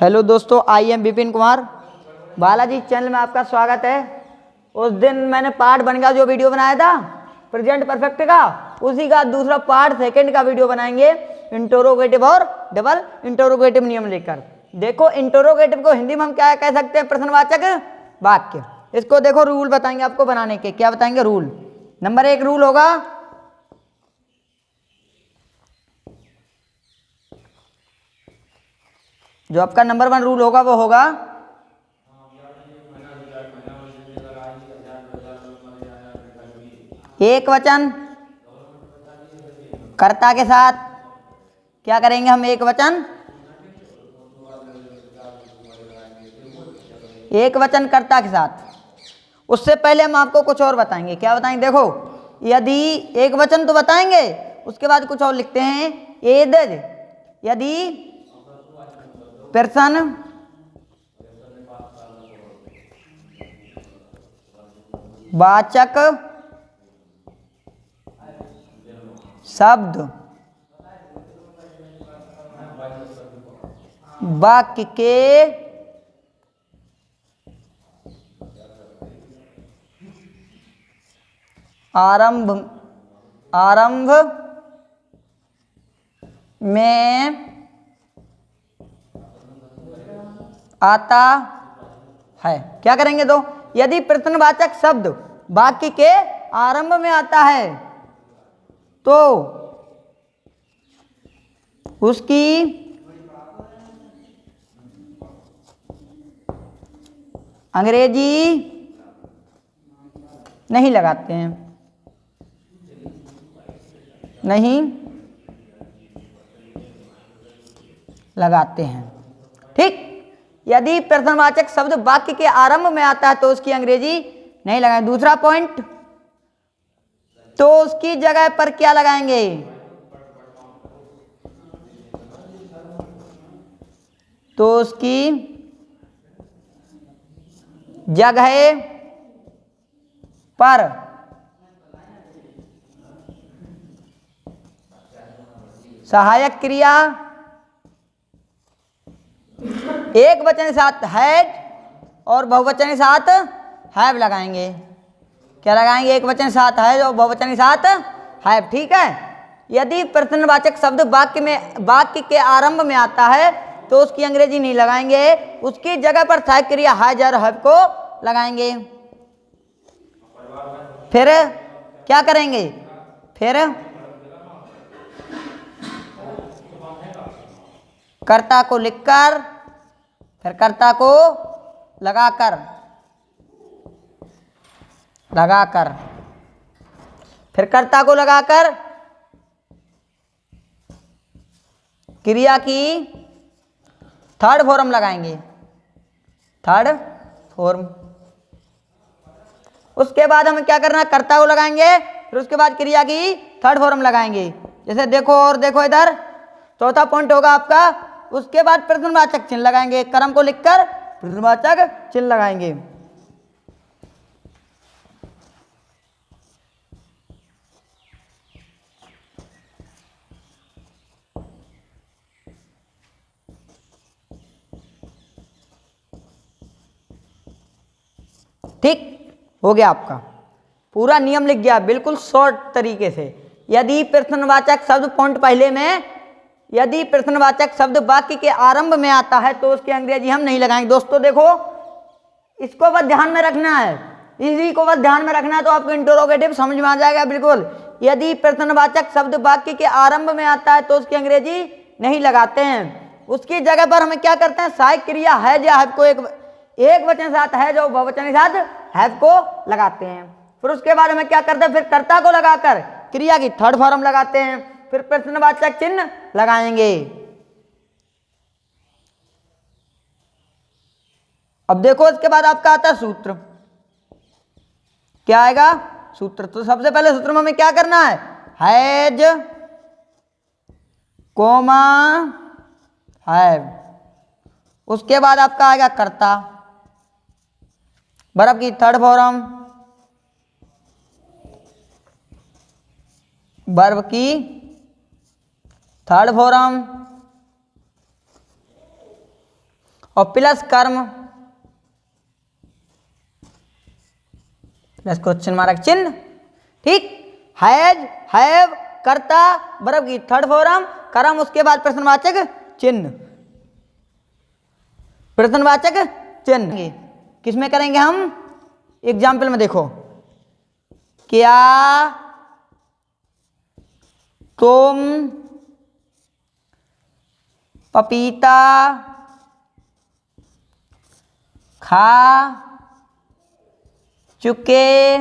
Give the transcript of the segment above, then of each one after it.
Hello दोस्तों, I am Vipin Kumar. Balaji channel में आपका स्वागत है। उस दिन मैंने पार्ट 1 का जो वीडियो बनाया था प्रेजेंट परफेक्ट का, उसी का दूसरा पार्ट 2 का वीडियो बनाएंगे इंटरोगेटिव और डबल इंटरोगेटिव नियम लेकर। देखो, इंटरोगेटिव को हिंदी में हम क्या कह सकते हैं? प्रश्नवाचक वाक्य। इसको देखो, रूल बताएंगे आपको बनाने के। क्या बताएंगे? रूल नंबर 1 रूल होगा, जो आपका नंबर 1 रूल होगा वो होगा एक वचन कर्ता के साथ। क्या करेंगे हम? एक वचन कर्ता के साथ। उससे पहले हम आपको कुछ और बताएंगे। क्या बताएंगे? देखो, यदि एक वचन तो बताएंगे, उसके बाद कुछ और लिखते हैं। यदि प्रश्न वाचक शब्द वाक्य के आरंभ में आता है। क्या करेंगे? तो यदि प्रश्नवाचक शब्द वाक्य के आरंभ में आता है तो उसकी अंग्रेजी नहीं लगाते हैं। ठीक। यदि प्रश्नवाचक शब्द वाक्य के आरंभ में आता है तो उसकी अंग्रेजी नहीं लगाएंगे। दूसरा पॉइंट, तो उसकी जगह पर क्या लगाएंगे? तो उसकी जगह पर सहायक क्रिया एक वचन के साथ हैड और बहुवचन के साथ हैव लगाएंगे। क्या लगाएंगे? एक वचन के साथ हैड और बहुवचन के साथ हैव। ठीक है। यदि प्रश्नवाचक शब्द वाक्य के आरंभ में आता है तो उसकी अंग्रेजी नहीं लगाएंगे, उसकी जगह पर सहायक क्रिया हैज और हैव को लगाएंगे। फिर क्या करेंगे? फिर कर्ता को लिखकर, फिर कर्ता को लगाकर फिर कर्ता को लगाकर क्रिया की थर्ड फॉर्म लगाएंगे। Third form. उसके बाद हमें क्या करना? कर्ता को लगाएंगे, फिर उसके बाद क्रिया की थर्ड फॉर्म लगाएंगे। जैसे देखो, और देखो इधर चौथा पॉइंट होगा आपका। उसके बाद प्रश्नवाचक चिन्ह लगाएंगे। क्रम को लिखकर प्रश्नवाचक चिन्ह लगाएंगे। ठीक हो गया, आपका पूरा नियम लिख गया बिल्कुल शॉर्ट तरीके से। यदि प्रश्नवाचक शब्द पॉइंट पहले में, यदि प्रश्नवाचक शब्द वाक्य के आरंभ में आता है तो उसकी अंग्रेजी हम नहीं लगाएंगे। दोस्तों देखो, इसको बस ध्यान में रखना है, इसी को बस ध्यान में रखना है तो आपको इंटरोगेटिव समझ में आ जाएगा बिल्कुल। यदि प्रश्नवाचक शब्द वाक्य के आरंभ में आता है तो उसकी अंग्रेजी नहीं लगाते हैं, उसकी जगह पर हमें क्या करते हैं? सहायक क्रिया है या हैव को एक वचन के साथ है जो बहुवचन के साथ हैव को लगाते हैं। फिर उसके बाद हमें क्या करते हैं? फिर कर्ता को लगाकर क्रिया की थर्ड फॉर्म लगाते हैं, फिर प्रश्नवाचक चिन्ह लगाएंगे। अब देखो, इसके बाद आपका आता है सूत्र। क्या आएगा? सूत्र। तो सबसे पहले सूत्र में हमें क्या करना है? Has comma have. उसके बाद आपका आएगा कर्ता, वर्ब की थर्ड फॉर्म, वर्ब की थर्ड फॉर्म, और प्लस कर्म प्लस क्वेश्चन मार्क चिन्ह। ठीक, हैज, हैव, कर्ता, वर्ब की थर्ड फॉर्म, कर्म, उसके बाद प्रश्नवाचक चिन्ह। प्रश्नवाचक चिन्ह किस में करेंगे हम? एग्जाम्पल में देखो, क्या तुम पपीता खा चुके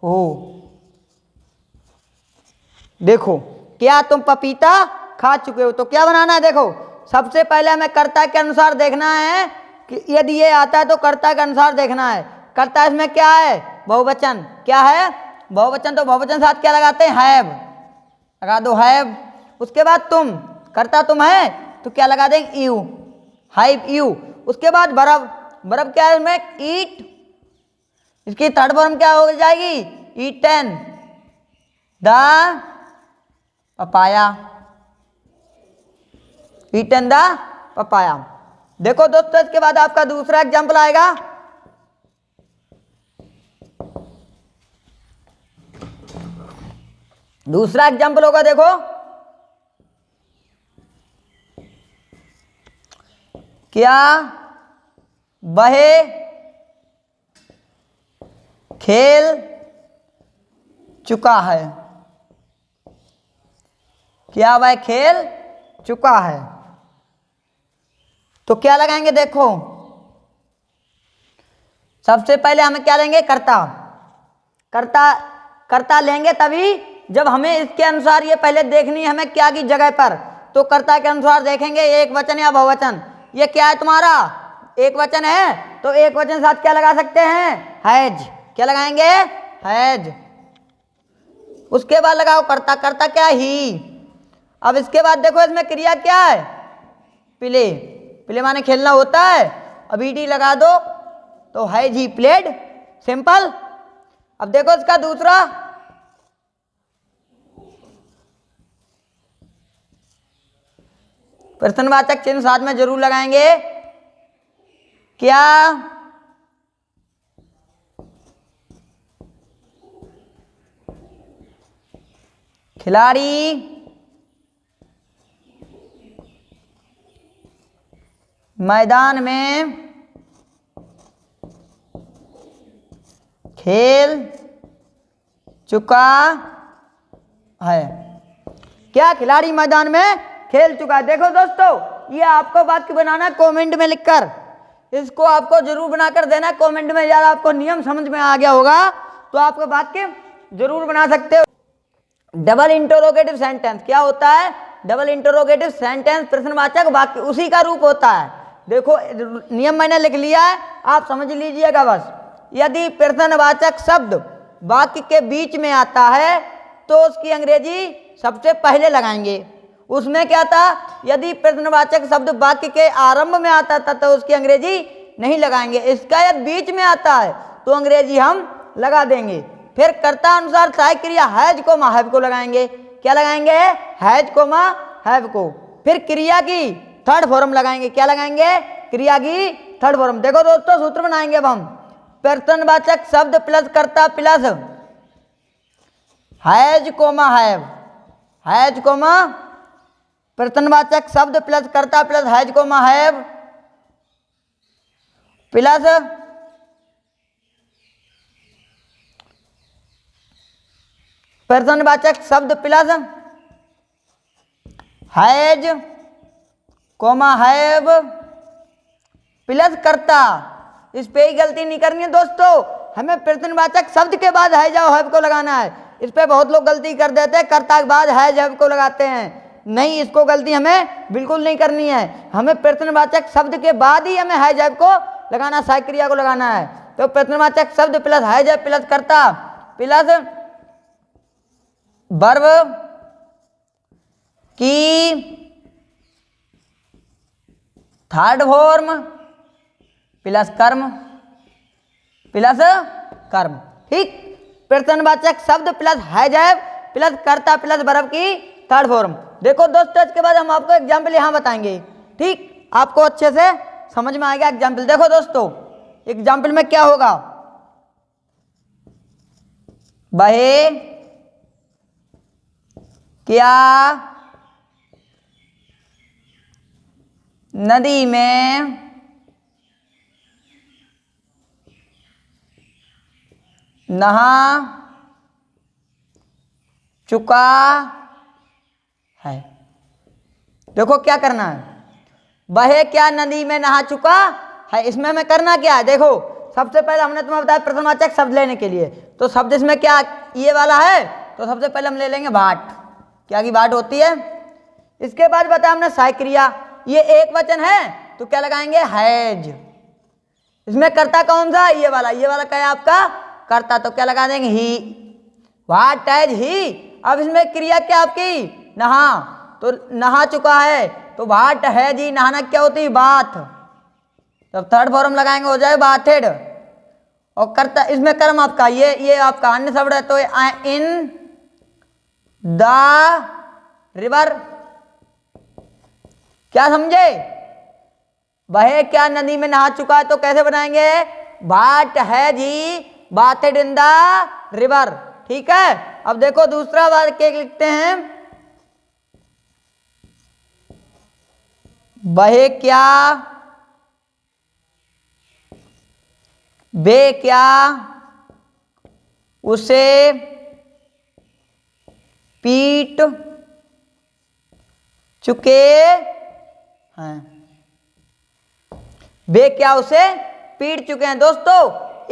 हो? देखो, क्या तुम पपीता खा चुके हो, तो क्या बनाना है? देखो, सबसे पहले हमें कर्ता के अनुसार देखना है कि यदि ये आता है तो कर्ता के अनुसार देखना है। कर्ता इसमें क्या है? बहुवचन। क्या है? बहुवचन। तो बहुवचन साथ क्या लगाते हैं? हैव लगा दो, हैव। उसके बाद तुम, कर्ता तुम है तो क्या लगा देंगे? You, have you. उसके बाद वर्ब, वर्ब क्या है इसमें? ईट, इसकी थर्ड फॉर्म क्या हो जाएगी? Eaten the papaya, eaten the papaya. देखो दोस्तों, इसके बाद आपका दूसरा एग्जाम्पल आएगा। दूसरा एग्जाम्पल होगा, देखो, क्या वह खेल चुका है? क्या वह खेल चुका है? तो क्या लगाएंगे? देखो, सबसे पहले हमें क्या लेंगे? कर्ता। कर्ता कर्ता लेंगे तभी जब हमें इसके अनुसार ये पहले देखनी है हमें क्या की जगह पर। तो कर्ता के अनुसार देखेंगे एक वचन या बहुवचन। ये क्या है तुम्हारा? एक वचन है, तो एक वचन साथ क्या लगा सकते हैं? हैज। क्या लगाएंगे? हैज। उसके बाद लगाओ कर्ता, कर्ता क्या? ही। अब इसके बाद देखो, इसमें क्रिया क्या है? प्ले, प्ले माने खेलना होता है। अब ईडी लगा दो तो हैज ही प्लेड, सिंपल। अब देखो इसका दूसरा, प्रश्नवाचक चिन्ह साथ में जरूर लगाएंगे। क्या खिलाड़ी मैदान में खेल चुका है? क्या खिलाड़ी मैदान में खेल चुका है? देखो दोस्तों, ये आपको वाक्य बनाना कमेंट में लिखकर, इसको आपको जरूर बनाकर देना कमेंट में। यार आपको नियम समझ में आ गया होगा तो आपको वाक्य जरूर बना सकते हो। डबल इंटरोगेटिव सेंटेंस क्या होता है? डबल इंटरोगेटिव सेंटेंस प्रश्नवाचक वाक्य उसी का रूप होता है। देखो, नियम मैंने लिख लिया है, आप समझ लीजिएगा बस। यदि प्रश्नवाचक शब्द वाक्य के बीच में आता है तो उसकी अंग्रेजी सबसे पहले लगाएंगे। उसमें क्या था? यदि प्रश्नवाचक शब्द वाक्य के आरंभ में आता था तो उसकी अंग्रेजी नहीं लगाएंगे। इसका यदि बीच में आता है तो अंग्रेजी हम लगा देंगे। फिर कर्ता अनुसार सहायक क्रिया हैज कोमा हैव को लगाएंगे। क्या लगाएंगे? हैज कोमा हैव को। फिर क्रिया की थर्ड फॉर्म लगाएंगे। क्या लगाएंगे? क्रिया की थर्ड फॉर्म। देखो दोस्तों, सूत्र बनाएंगे अब हम। प्रश्नवाचक शब्द प्लस कर्ता plus has comma have, has comma प्रश्नवाचक शब्द प्लस कर्ता plus has comma have plus प्रश्नवाचक शब्द plus has comma have plus कर्ता। इस पे ही गलती नहीं करनी है दोस्तों, हमें प्रश्नवाचक शब्द के बाद हैज और हैव को लगाना है। इस पे बहुत लोग गलती कर देते हैं, कर्ता के बाद हैज हैव को लगाते हैं। नहीं, इसको गलती हमें बिल्कुल नहीं करनी है। हमें प्रश्नवाचक शब्द के बाद ही हमें हैज हैव को लगाना, सहायक क्रिया को लगाना है। तो प्रश्नवाचक शब्द प्लस हैज हैव प्लस कर्ता प्लस वर्ब की थर्ड फॉर्म प्लस कर्म प्लस कर्म। ठीक, प्रश्नवाचक शब्द प्लस हैज हैव प्लस कर्ता प्लस वर्ब की थर्ड फॉर्म। देखो दोस्तों, इसके बाद हम आपको एग्जाम्पल यहाँ बताएंगे। ठीक, आपको अच्छे से समझ में आएगा। एग्जाम्पल देखो दोस्तों, एग्जाम्पल में क्या होगा, बहे क्या नदी में नहा चुका है। देखो क्या करना है, बहे क्या नदी में नहा चुका है, इसमें हमें करना क्या है। देखो सबसे पहले हमने तुम्हें बताया प्रश्नवाचक शब्द लेने के लिए, तो शब्द इसमें क्या ये वाला है, तो सबसे पहले हम ले लेंगे भाट, क्या की भाट होती है। इसके बाद बताया हमने सहायक क्रिया, ये एक वचन है तो क्या लगाएंगे, हैज। इसमें कर्ता कौन सा, ये वाला क्या है आपका कर्ता, तो क्या लगा देंगे, ही। What has he. अब इसमें क्रिया क्या आपकी, नहा, तो नहा चुका है, तो व्हाट हैज ही, नहाना क्या होती है, बाथ। तब थर्ड फॉर्म लगाएंगे, हो जाए बाथेड। और कर्ता इसमें कर्म आपका ये आपका अन्य शब्द है, तो इन द रिवर। क्या समझे, वह क्या नदी में नहा चुका है, तो कैसे बनाएंगे, what has he bathed in the river. ठीक है। अब देखो दूसरा वाक्य लिखते हैं, वह क्या वे क्या उसे पीट चुके हैं, वे क्या उसे पीट चुके हैं। दोस्तों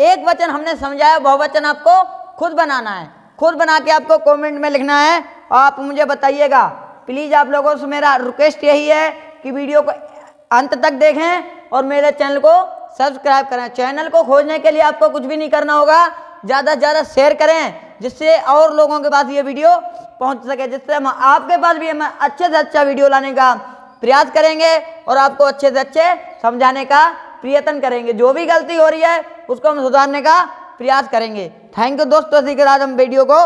एक वचन हमने समझाया, बहुवचन आपको खुद बनाना है, खुद बना के आपको कमेंट में लिखना है, आप मुझे बताइएगा। प्लीज आप लोगों से मेरा रिक्वेस्ट यही है कि वीडियो को अंत तक देखें और मेरे चैनल को सब्सक्राइब करें। चैनल को खोजने के लिए आपको कुछ भी नहीं करना होगा, ज़्यादा से ज़्यादा शेयर करें, जिससे और लोगों के पास ये वीडियो पहुंच सके, जिससे हम आपके पास भी हम अच्छे से अच्छा वीडियो लाने का प्रयास करेंगे और आपको अच्छे से अच्छे समझाने का प्रयत्न करेंगे। जो भी गलती हो रही है उसको हम सुधारने का प्रयास करेंगे। थैंक यू दोस्तों, इसी के साथ हम वीडियो को